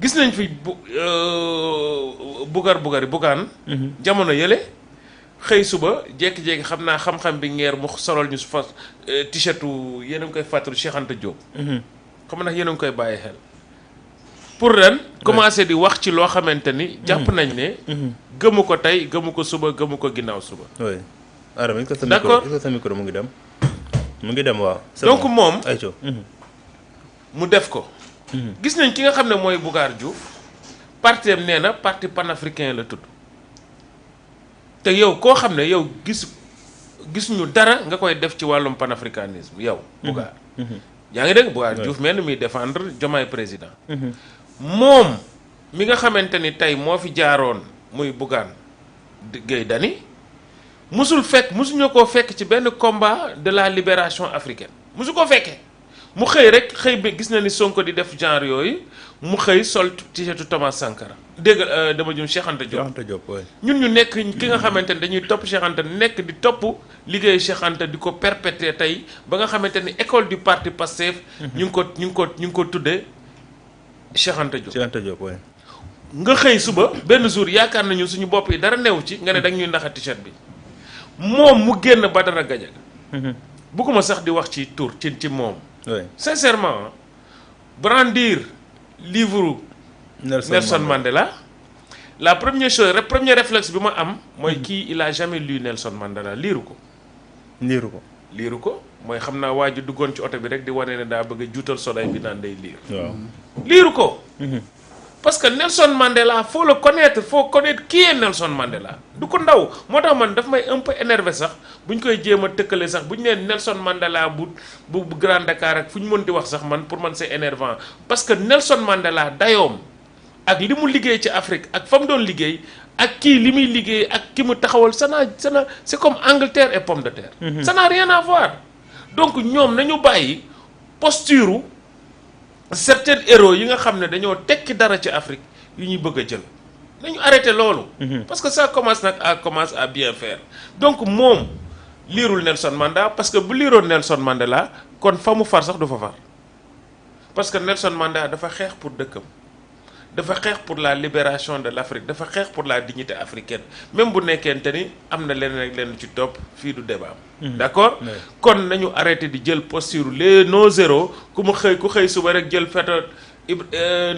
gis nañ fi bugaan jamono yële xëy suba jékki-jékki xam naa xam-xam bi ngeer mu solol ñu su fa t-shirtu yéen a ngi koy fàttali Cheikh Anta Diop xam na yéen a ngi koy bàyyi xel pour ren commencé di wax ci loo xamante ni jàpp nañ ne gëmu ko tey gëmu ko suba gëmu ko ginnaaw suba d'accord sa micro mu ngi dem waaw donc moom ayco mu def ko gis nañ ki nga xam ne mooy Bougar Diouf parti am nee na parti panafricain la tudd te yow koo xam ne yow gis ñu dara nga koy def ci wàllum panafricanisme yow Bougar yaa ngi dégg Bougar Diouf mel ni muy défendre Diomaye président moom mi nga xamante ni tey moo fi jaaroon muy Bougane Gueye Dany musuñu koo fekk ci benn combat de la libération africaine musu koo fekkee mu xëy rek xëy bi gis na ni Sonko di def genre yooyu mu xëy sol t-shirtu Thomas Sankara dégg dama jum Cheikh Anta Diop ñun ñu nekk ki nga xamante ni dañuy topp Cheikh Anta nekk di topp liggéeyu Cheikh Anta di ko perpétrer tey ba nga xamante ni école du parti Pastef ñu ngi ko tuddee Cheikh Anta Diop nga xëy suba benn jour yaakaar nañu suñu bopp yi dara newu ci nga ne da ñuy ndaxa t-shirt bi moom mu génn Badara Gadiaga bugguma sax di wax ci tur ci moom sincèrement brandir livre Nelson Mandela la première chose premier réflexe bi ma am mooy kii il a jamais lu Nelson Mandela liiru ko mooy xam naa waa ji duggoon ci oto bi rek di wane ne daa bëgg a juutal soleil bi naan day liiru ko parce que Nelson Mandela faut connaître qui est Nelson Mandela du ko ndaw moo tax man daf may un peu énervé sax bu ñu koy jéem a tëkkale sax bu ñu nee Nelson Mandela bu Grand Dakar ak fu ñu mën di wax sax man pour man c'est énervant parce que Nelson Mandela dayoom ak li mu liggéey ci Afrique ak fa mu doon liggéey ak kii li muy liggéey ak ki mu taxawal ça n'a c'est comme Angleterre et pomme de terre ça n'a rien à voir donc ñoom nañu bàyyi posture certains héros yi nga xam ne dañoo tekki dara ci Afrique yu ñuy bëgg a jël nañu arrêté loolu parce que ça commence à bien faire donc moom liirul Nelson Mandela parce que bu liiroon Nelson Mandela kon fa mu far sax du fa far parce que Nelson Mandela dafa xeex pour dëkkam dafa xeex pour la libération de l'Afrique dafa xeex pour la dignité africaine même bu nekkente ni am na leneen ak leen ci topp fii du débat d'accord kon nañu arrêté di jël posture les no zéro ku xëy suba rek jël feta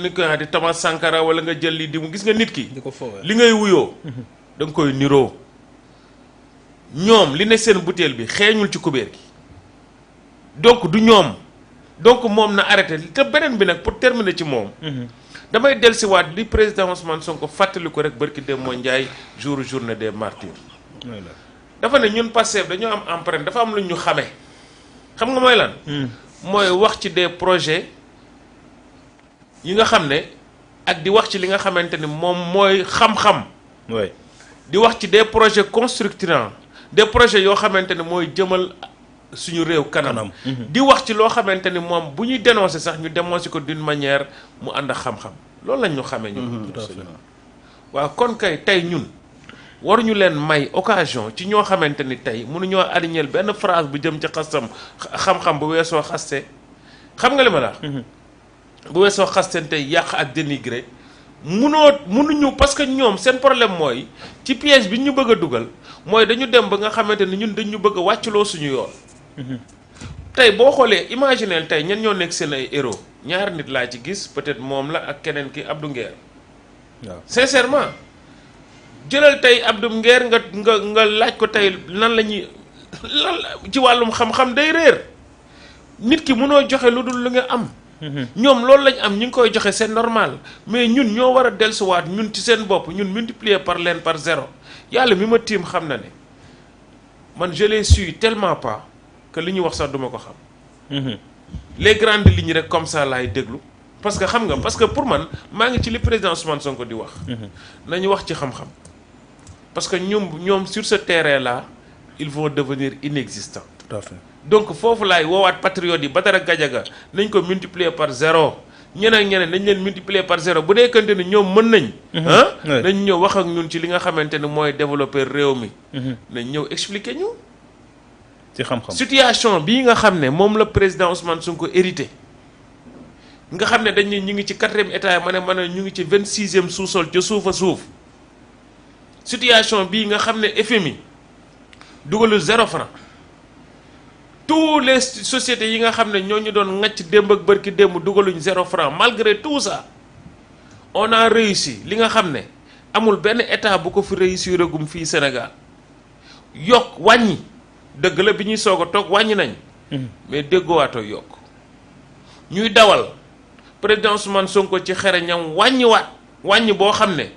ni ko di Thomas Sankara wala nga jël li di mu gis nga nit ki li ngay wuyoo da nga koy niroo ñoom li ne seen butéel bi xeeñul ci kubéer gi donc du ñoom donc moom na arrêté te beneen bi nag pour terminer ci moom damay dellusiwaat li président Ousmane Sonko fàttali ko rek barki dem mooy Ndiaye journée des martyrs dafa ne ñun Pastef dañoo am empreinte dafa am lu ñu xamee xam nga mooy lan mooy wax ci des projets yi nga xam ne ak di wax ci li nga xamante ni moom mooy xam-xam di wax ci des projets constructurants des projets yoo xamante ni mooy jëmal suñu réew kanam di wax ci loo xamante ni moom bu ñuy dénoncer sax ñu dénoncer ko d'une manière mu ànd ak xam-xam loolu lañ ñu xamee ñun waaw kon kay tey ñun waruñu leen may occasion ci ñoo xamante ni tey mënuñoo aligner benn phrase bu jëm ci xam-xam bu weesoo xaste xam nga li ma la bu weesoo xaste tey yàq ak dénigrer mënuñu parce que ñoom seen problème mooy ci piège bi ñu bëgg a dugal mooy dañu dem ba nga xamante ni ñun dañu bëgg a wàcculoo suñu yoon tey boo xoolee imagineel tey ñen ñoo nekk seen ay héros ñaari nit laa ci gis peut-être moom la ak keneen ki Abdou Nguer waaw sincèrement jëlal tey Abdou Nguer nga laaj ko tey lan ci wàllum xam-xam day réer nit ki mënoo joxe lu dul lu nga am ñoom loolu lañ am ñu ngi koy joxe c'est normal mais ñun ñoo war a dellusiwaat ñun ci seen bopp ñun multiplier par 0 yàlla mi ma tiim xam na ne man je les suis tellement pas que li ñu wax sax duma ko xam les grandes lignes rek comme ça laay déglu parce que pour man maa ngi ci li président Ousmane Sonko di wax nañu wax ci xam-xam parce que ñoom sur ce terrain là ils vont devenir inexistants tout à fait donc foofu laay woowaat patriotes yi Badara Gadiaga nañ ko multiplier par 0 ñeneen nañ leen multiplier par 0 bu nekkante ni ñoom mën nañ nañ ñëw wax ak ñun ci li nga xamante ni mooy développer réew mi nañ ñëw expliquer ñu ci xam-xam situation bii nga xam ne moom la président Ousmane Sonko hérité nga xam ne dañ ne ñu ngi ci 4e étage ma ne ñu ngi ci 26e sous-sol ca suuf a suuf situation bii nga xam ne FMI dugalul 0 franc tous les sociétés yi nga xam ne ñoo ñu doon ŋàcc démb ak bërki démb dugaluñ 0 franc malgré tout ça on a réussi li nga xam ne amul benn état bu ko fi réussir agum fii Sénégal yokk wàññi dëgg la bi ñuy soog a toog wàññi nañ mais déggoowaatoo yokk ñuy dawal président Ousmane Sonko ci xereñam wàññi boo xam ne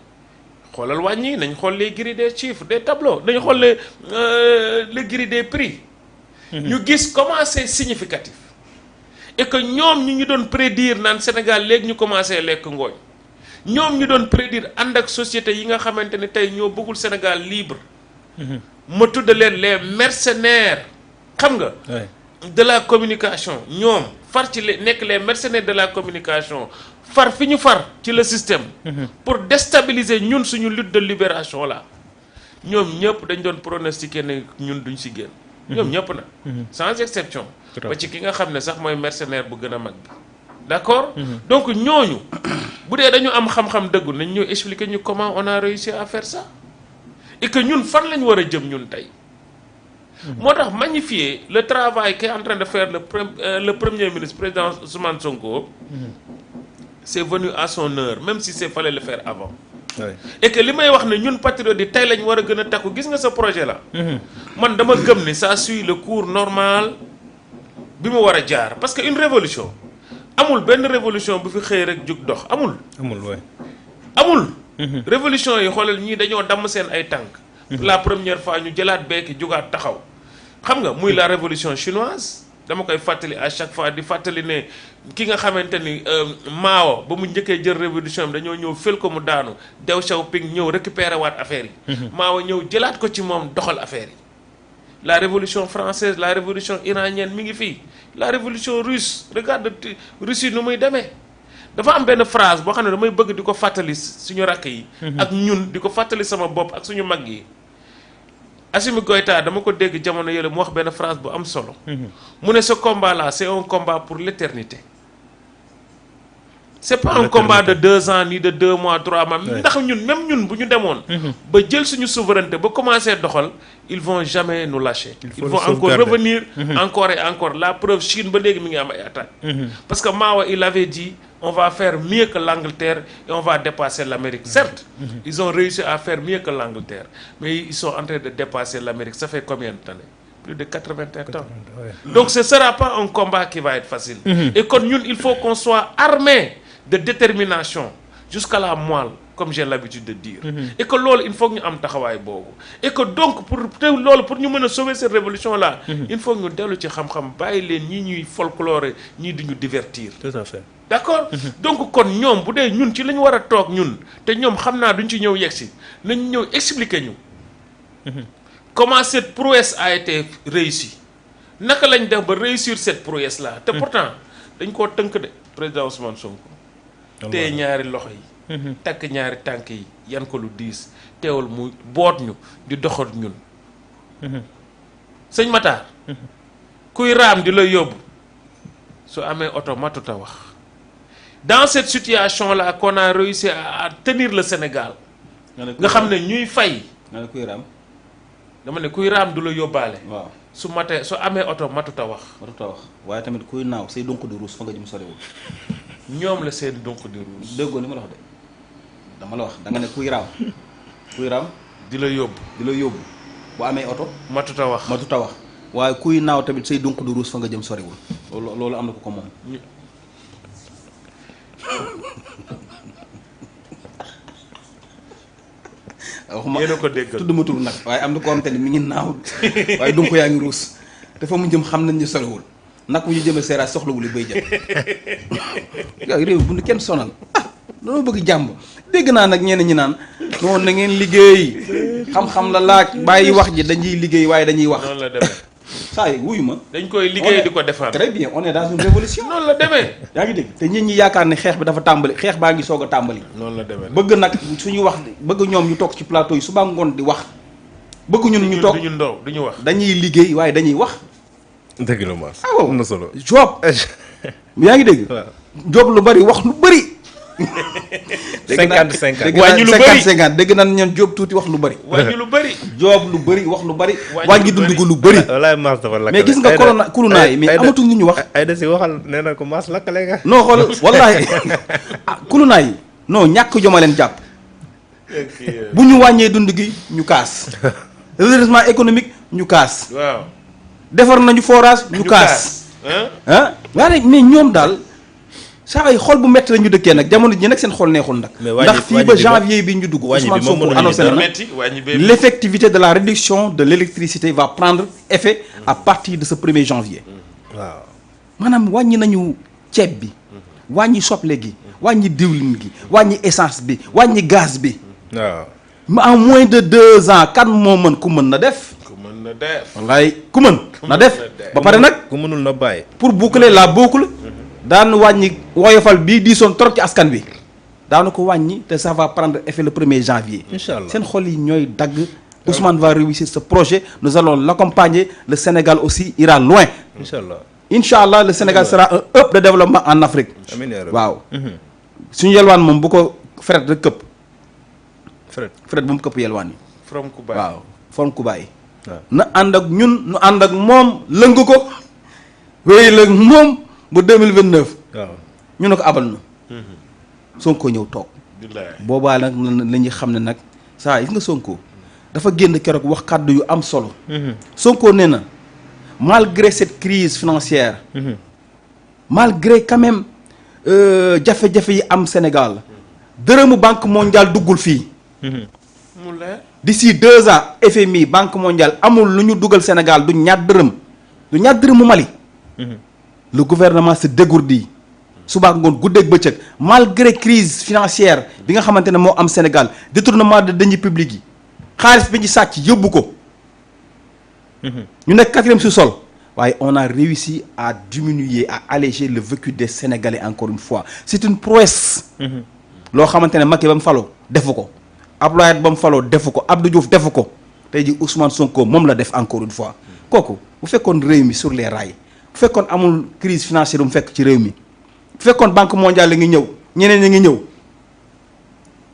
xoolal wàññi nañ xool les grilles des chiffres des tableaux nañ xool les grilles des prix ñu gis comment c'est significatif et que ñoom ñu doon prédire naan Sénégal léegi ñu commencé lekk ngooñ ñoom ñu doon prédire ànd ak société yi nga xamante ne tey ñoo bëggul Sénégal libre ma tudd leen les mercenaires xam nga de la communication ñoom far ci nekk les mercenaires de la communication far fi ñu far ci le système pour déstabiliser ñun suñu lutte de libération là ñoom ñëpp dañ doon pronostiquer ne ñun duñ si génn ñoom ñëpp na sans exception ba ci ki nga xam ne sax mooy mercenaire bu gën a mag bi d'accord donc ñooñu bu dee dañu am xam-xam dëggu nañ ñu expliquer ñu comment on a réussi à faire ça et que ñun fan lañ war a jëm ñun tey moo tax magnifier le travail qu'est en train de faire le premier ministre président Ousmane Sonko c'est venu à son heure même si c'est fallait le faire avant et que li may wax ne ñun patriotes yi tey lañ war a gën a takku gis nga sa projet là man dama gëm ni ça suit le cours normal bi mu war a jaar parce que une révolution amul benn révolution bu fi xëy rek jug dox amul révolution yi xoolal ñii dañoo damm seen ay tànk la première fois ñu jëlaat beeki jugaat taxaw xam nga muy la révolution chinoise dama koy fàttali à chaque fois di fàttali ne ki nga xamante ni Mao ba mu njëkkee jël révolution bi dañoo ñëw fël ko mu daanu Deng Xiaoping ñëw récupérer waat affaire yi Mao ñëw jëlaat ko ci moom doxal affaire yi la révolution française la révolution iranienne mi ngi fii la révolution russe regarde Russie nu muy demee dafa am benn phrase boo xam ne damay bëgg di ko fàttali suñu rakk yi ak ñun di ko fàttali sama bopp ak suñu mag yi Assimi Goïta dama ko dégg jamono yële mu wax benn phrase bu am solo mu ne ce combat là c'est un combat pour l'éternité c'est pas un combat de 2 ans ni de 2 mois 3 mois ndax ñun même ñun bu ñu demoon ba jël suñu souveraineté ba commencer doxal ils vont jamais nous lâcher ils vont encore revenir encore et encore la preuve Chine ba léegi mi ngi am ay attaques parce que Mao il avait dit on va faire mieux que l'Angleterre et on va dépasser l'Amérique. Certes, ils ont réussi à faire mieux que l'Angleterre, mais ils sont en train de dépasser l'Amérique. Ça fait combien d'années? Plus de 81 ans. Donc ce ne sera pas un combat qui va être facile. Et comme nous, il faut qu'on soit armé de détermination jusqu'à la moelle, comme j'ai l'habitude de dire. Et que l'ol, il faut que nous ayons taxaway bobu. Et que donc pour nous sauver cette révolution là, il faut que nous delu ci xam-xam bayi len ñi ñuy folklore ñi di ñu divertir. Tout à fait. D'accord donc kon ñoom bu dee ñun ci la ñu war a toog ñun te ñoom xam naa duñ ci ñëw yegsi nañ ñëw expliquer ñu comment cette prouesse a été réussie naka lañ def ba réussir cette prouesse là te pourtant dañ koo tënk de président Ousmane Sonko te ñaari loxo yi takk ñaari tànk yi yan ko lu diis teewul mu boot ñu di doxal ñun sëñ Matar kuy raam di la yóbbu su amee oto matuta wax dans cette situation-là qu'on a réussi à tenir le Sénégal nga xam ne ñuy fay nga ne kuy raam dama ne kuy raam du la yóbbaale waaw su matee su amee oto matuta wax waaye tamit kuy naaw say donc di ruus fa nga jëm soriwul ñoom la seen donc di ruus déggoo ni ma la wax de dama la wax da nga ne kuy raam di la yóbbu bu amee oto matuta wax waaye kuy naaw tamit say donc di ruus fa nga jëm soriwul loolu am na ko moom waxuma yéen a ko déggal tudd ma tur nag waaye am na ko xamante ni mi ngi naaw waaye donc yaa ngi ruus te fa mu jëm xam nañ ñu soriwul nag bu ñu jëmee seeraat soxlawul bay jëm waaw réew bu ñu kenn sonal dañoo bëgg jàmm dégg naa nag ñenn ñi naan noonu na ngeen liggéey xam-xam la laaj bàyyi wax ji dañuy liggéey waaye dañuy wax. noonu la demee. saa yi wuyu ma. dañ koy liggéey di ko défendre. très bien on est dans une révolution. noonu la demee. yaa ngi dégg te nit ñi yaakaar ne xeex bi dafa tàmbali xeex baa ngi soog a tàmbali. noonu la demee bëgg nag suñu wax bëgg ñoom ñu toog ci plateau yi suba ngoon di wax. bëgg ñun ñu toog duñu wax. dañuy liggéey waaye dañuy wax. dëgg la Mass. ah waaw am na solo. job yaa ngi dégg. waaw job lu bari wax lu bari. 50-50 wàññi lu bari 50-50 dégg naa ñoom job tuuti wax lu bari. wàññi lu bëri. job lu bari wax lu bari. wàññi wàññi lu dund bari. gu lu bari. walaay maas dafa lakkale. mais gis nga corona yi mais amatul ñu wax. ay da si waxal nee na ko maas lakkale nga. non xool wallaahi corona yi non ñàkk joma leen jàpp. bu ñu wàññee dund gi ñu kaas. redressement économique ñu kaas. waaw. defar nañu forage ñu kaas. ah waaye mais ñoom daal saa ay xol bu métti la ñu dëkkee nag jamono ji nag seen xol neexul nag. ndax fii ba janvier bi ñu dugg Ousmane Sonko annoncé na l'effectivité de la réduction de l'électricité va prendre effet à partir de ce 1er janvier. waaw maanaam wàññi nañu ceeb bi wàññi soble gi wàññi diwlin gi wàññi essence bi wàññi gaz bi. waaw. en moins de 2 ans kan moo mën ku mën na def. ku mën na def. wallaay ku mën na def ba pare nag ku mënul na bàyyi. pour boucler la boucle daan wàññi woyofal bii diisoon trop ci askan bi daana ko wàññi te ça va prendre effet le 1er janvier. incha allah seen xol yi ñooy dagg. Ousmane va réussir ce projet nous allons l'accompagner le Sénégal aussi ira loin. incha allah. incha allah le Sénégal sera un hub de développement en Afrique. amiin yaa rabbi. waaw. suñu yelwaan moom bu ko fret rek këpp. fret bu mu këpp yelwaan yi. from Kuba. waaw from Kuba yi. waaw. na ànd ak ñun nu ànd ak moom lëng ko. wéy la moom ba 2029. waaw. ñu ne ko abal na. Sonko ñëw toog. billaay. boobaa nag la ñuy xam ne nag saa gis nga Sonko dafa génn keroog wax kàddu yu am solo. Sonko nee na malgré cette crise financière. malgré quand même jafe-jafe yi am Sénégal. dërëmu banque mondiale duggul fii. mu leer. d'ici 2 ans FMI banque mondiale amul lu ñu dugal Sénégal du ñaar dërëm du ñaar dërëmu Mali. le gouvernement se dégourdit suba ngoon guddeeg bëccëg malgré crise financière bi nga xamante ne moo am Sénégal détournement de deniers publics yi xaalis bi ñu sàcc yóbbu ko. ñu nekk 4e sous-sol waaye on a réussi à diminuer à alléger le vécu des Sénégalais encore une fois c'est une prouesse. loo xamante ne Macky ba mu faloo defu ko Abdoulaye ba mu faloo defu ko Abdou Diouf defu ko tey ji Ousmane Sonko moom la def encore une fois kooku bu fekkoon réew mi sur les rails bu fekkoon amul crise financière bu mu fekk ci réew mi bu fekkoon banque mondiale la ngi ñëw ñeneen ñi ngi ñëw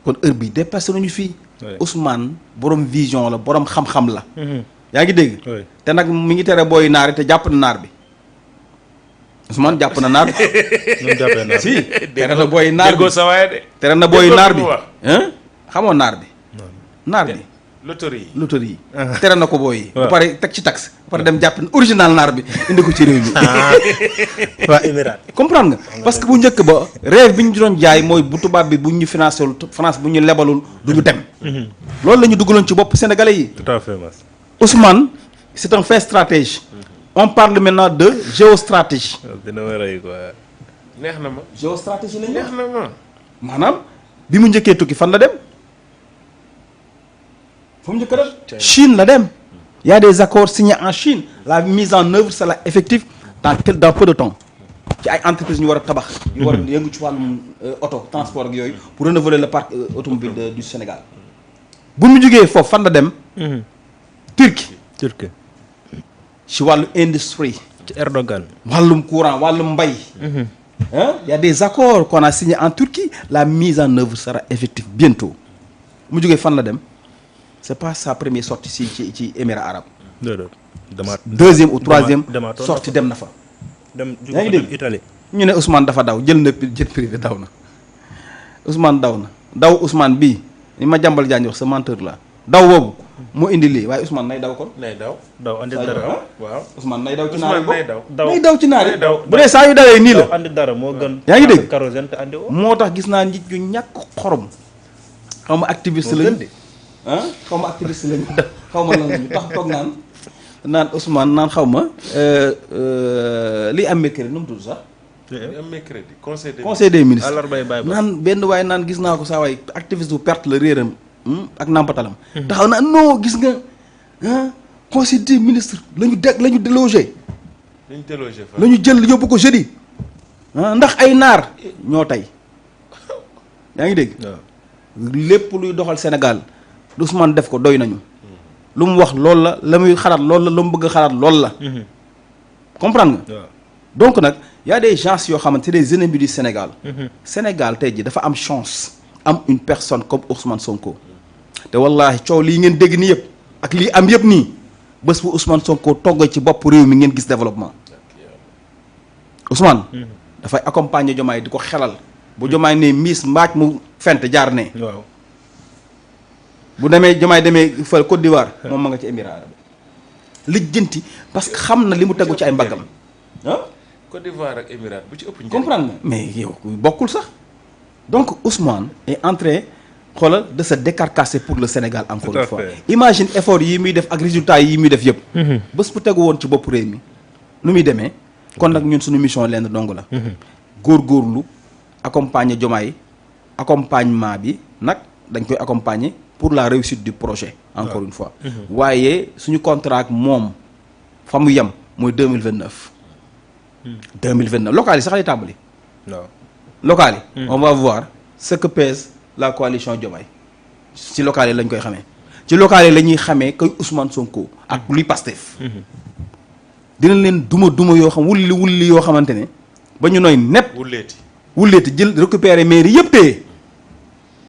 kon heure bi dépassé nañu fii. Ousmane borom vision la borom xam-xam la. yaa ngi dégg. te nag mi ngi tere booy naar te jàpp na naar bi Ousmane jàpp na naar bi. si tere na booy naar bi sa waaye de. tere na booy naar bi xamoo naar bi. naar bi. loterie yi. loterie yi. tere na ko booy yi. ba pare teg ci taxe. ba pare dem jàpp original naar bi indi ko ci réew mi. waa Émirats. comprendre nga parce que bu njëkk ba rêve bi ñu doon jaay mooy bu tubaab bi bu ñu financé wul France bu ñu lebalul du ñu dem. loolu la ñu dugaloon ci bopp sénégalais yi. tout à fait mas. Ousmane c'est un fin stratège. on parle maintenant de géostratégie. dina ma rey quoi. neex na ma. géostratégie lañ neex na ma. maanaam bi mu njëkkee tukki fan la dem. fu mu njëkk a dem. Chine la dem. Il y a des accords signés en Chine la mise en œuvre sera effective dans peu de temps ci ay entreprises ñu war a tabax. ñu war a yëngu ci wàllum auto transport ak yooyu pour renouveler le parc automobile du Sénégal. bu mu jógee foofu fan la dem. Turquie. ci wàllu industrie. ci Erdogan. wàllum courant wàllum mbay. Il y a des accords qu'on a signés en Turquie la mise en œuvre sera effective bientôt mu jógee fan la dem. c'est pas sa première sortie ci Émirats arabes. deuxième ou troisième sortie dem na fa. yaa ngi dégg Italie. ñu ne Ousmane dafa daw jël na jet privé daw na Ousmane daw na daw Ousmane bii ni ma jàmbal jaañ wax sa menteur la daw boobu moo indi lii waaye Ousmane nay daw kon. nay daw. daw andi dara. waaw Ousmane nay daw ci Ousmane naari nay daw. nay daw ci naari nay daw. bu dee saa yu dawee nii la. daw andi dara moo gën. yaa ngi dégg kérosène te andi woo. moo tax gis naa nit ñu ñàkk xorom xaw ma activiste lañu xaw ma activiste lañu xaw ma lan lañu tax toog naan Ousmane naan xaw ma liy am mercredi nu mu tudd sax. li am mercredi conseil des ministres àllarbay bàyyi ba. naan benn waaye naan gis naa ko saa waay activiste bu perte la réeram ak nàmpatalam. taxaw naa non gis nga conseil des ministres la ñu délogé. la ñu jël yóbbu ko jeudi. ndax ay naar ñoo tey yaa ngi dégg. lépp luy doxal Sénégal Ousmane def ko doy nañu. lu mu wax loolu la muy xalaat loolu la lu mu bëgg xalaat loolu la. comprendre nga. donc nag y a des gens yoo xamante c'est des ennemis du Sénégal. Sénégal tey ji dafa am chance am une personne comme Ousmane Sonko te wallahi coow lii ngeen dégg nii yëpp ak lii am yëpp nii bés bu Ousmane Sonko toggoo ci bopp réew mi ngeen gis développement Ousmane. dafay accompagner Diomaye di ko xelal bu Diomaye ne miis mbaaj mu fent jaar ne. waaw bu demee Diomaye demee fa Côte d'Ivoire moom ma nga ci Émirats arabes lijjanti parce que xam na li mu tegu ci ay mbaggam ah. Côte d'Ivoire ak Émirats bu ci ëpp njëriñ. comprendre nga mais yow bokkul sax donc Ousmane est en train xoolal de se décarcasser pour le Sénégal encore une fois. imagine effort yi muy def ak résultats yi muy def yëpp. bés bu tegu woon ci bopp réew mi nu muy demee kon nag ñun suñu mission lenn dong la. góorgóorlu accompagner Diomaye accompagnement bi nag dañ koy accompagner pour la réussite du projet. encore une fois. waaye suñu contrat ak moom fa mu yem mooy 2029. 2029 local yi sax lay tàmbali. waaw local yi. on va voir ce que pèse la coalition Diomaye ci local yi lañ koy xamee ci local yi la ñuy xamee que Ousmane Sonko ak luy Pastef. dinañ leen duma yoo xam wulli yoo xamante ne ba ñu nooy nepp. wulleeti jël récupérer mairie yëpp téye